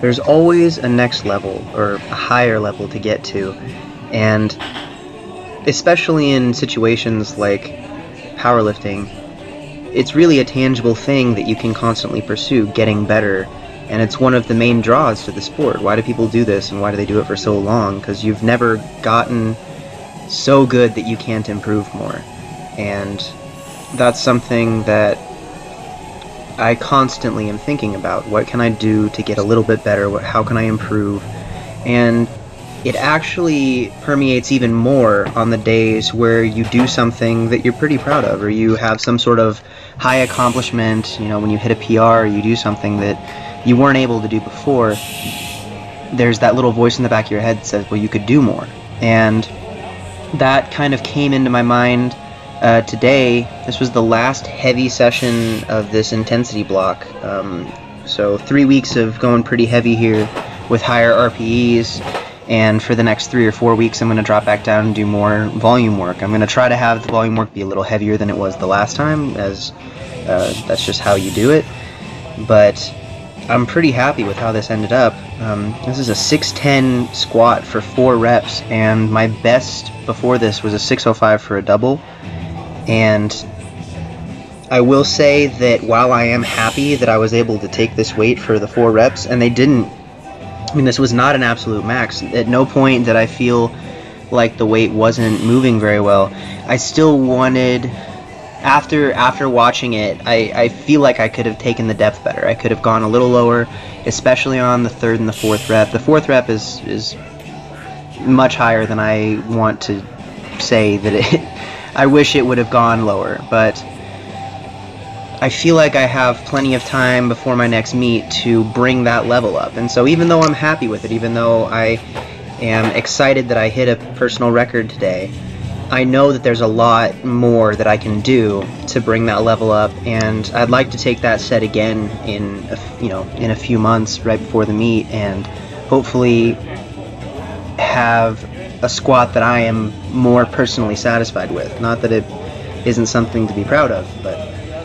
there's always a next level or a higher level to get to, and especially in situations like powerlifting, it's really a tangible thing that you can constantly pursue, getting better, and it's one of the main draws to the sport. Why do people do this, and why do they do it for so long? Because you've never gotten so good that you can't improve more, and that's something that I constantly am thinking about. What can I do to get a little bit better? How can I improve? And it actually permeates even more on the days where you do something that you're pretty proud of, or you have some sort of high accomplishment. You know, when you hit a PR, you do something that you weren't able to do before, there's that little voice in the back of your head that says, well, you could do more. And that kind of came into my mind today. This was the last heavy session of this intensity block. So 3 weeks of going pretty heavy here with higher RPEs, and for the next 3 or 4 weeks I'm going to drop back down and do more volume work. I'm going to try to have the volume work be a little heavier than it was the last time, as that's just how you do it. But I'm pretty happy with how this ended up. This is a 610 squat for 4 reps, and my best before this was a 605 for a double. And I will say that while I am happy that I was able to take this weight for the 4 reps, and I mean, this was not an absolute max. At no point did I feel like the weight wasn't moving very well. I still wanted, after watching it, I feel like I could have taken the depth better. I could have gone a little lower, especially on the 3rd and the 4th rep. The 4th rep is much higher than I want to say that it. I wish it would have gone lower, but I feel like I have plenty of time before my next meet to bring that level up. And so even though I'm happy with it, even though I am excited that I hit a personal record today, I know that there's a lot more that I can do to bring that level up, and I'd like to take that set again in a few months right before the meet, and hopefully have a squat that I am more personally satisfied with. Not that it isn't something to be proud of, but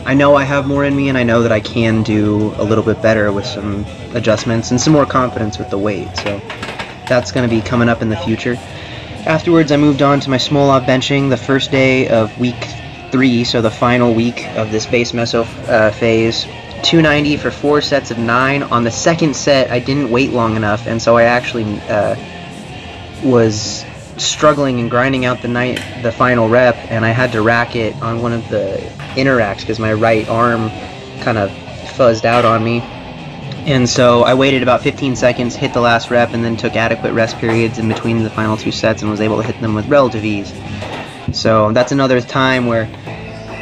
I know I have more in me, and I know that I can do a little bit better with some adjustments and some more confidence with the weight. So that's going to be coming up in the future. Afterwards, I moved on to my Smolov benching the first day of week 3, so the final week of this base meso phase. 290 for 4 sets of 9. On the second set, I didn't wait long enough, and so I actually was struggling and grinding out the final rep, and I had to rack it on one of the inner racks because my right arm kind of fuzzed out on me. And so I waited about 15 seconds, hit the last rep, and then took adequate rest periods in between the final 2 sets and was able to hit them with relative ease. So that's another time where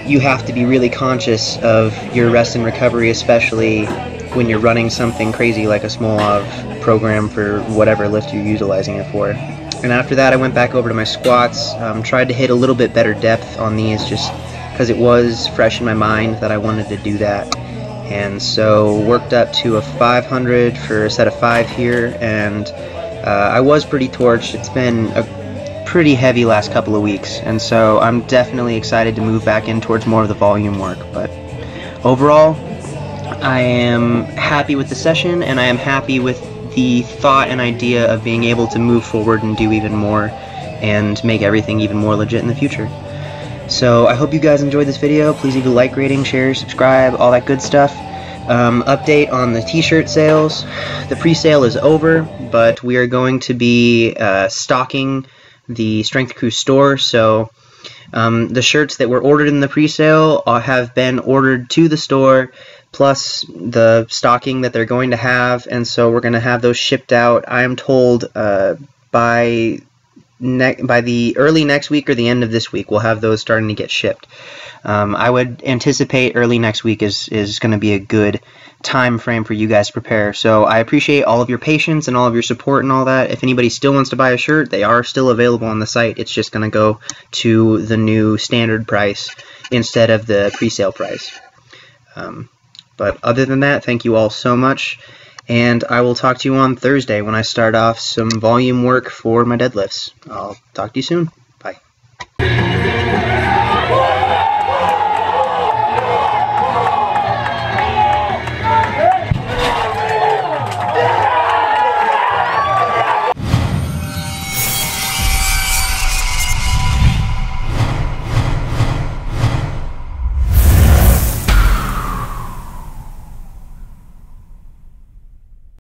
you have to be really conscious of your rest and recovery, especially when you're running something crazy like a Smolov program for whatever lift you're utilizing it for. And after that, I went back over to my squats, tried to hit a little bit better depth on these just because it was fresh in my mind that I wanted to do that. And so worked up to a 500 for a set of 5 here, and I was pretty torched. It's been a pretty heavy last couple of weeks, and so I'm definitely excited to move back in towards more of the volume work. But overall, I am happy with the session, and I am happy with the thought and idea of being able to move forward and do even more and make everything even more legit in the future. So I hope you guys enjoyed this video. Please leave a like, rating, share, subscribe, all that good stuff. Update on the t-shirt sales. The pre-sale is over, but we are going to be stocking the Strength Crew store. So the shirts that were ordered in the pre-sale have been ordered to the store, plus the stocking that they're going to have, and so we're going to have those shipped out, I am told, by the early next week or the end of this week. We'll have those starting to get shipped. I would anticipate early next week is going to be a good time frame for you guys to prepare. So I appreciate all of your patience and all of your support and all that. If anybody still wants to buy a shirt, they are still available on the site. It's just going to go to the new standard price instead of the pre-sale price. But other than that, thank you all so much, and I will talk to you on Thursday when I start off some volume work for my deadlifts. I'll talk to you soon.